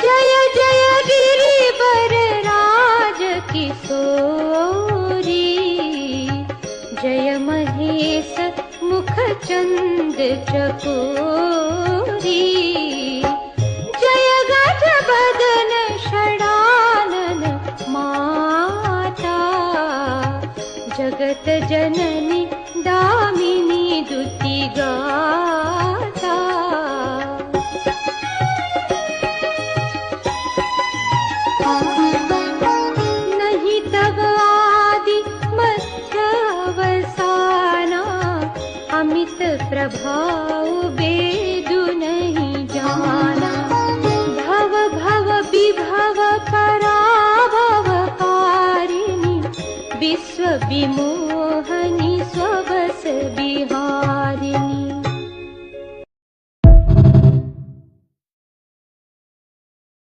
जय जय गिरिवर राज किशोरी, जय महेश मुख चंद चकोरी, जय गज बदन षडानन माता, जगत जननी दामिनी दुति गाता। नहीं तब आदि मध्य अवसाना, अमित प्रभाव वेदु नहीं जाना। भव भव विभव पराभव कारिणी, विश्व विमोहनी स्वबस बिहार।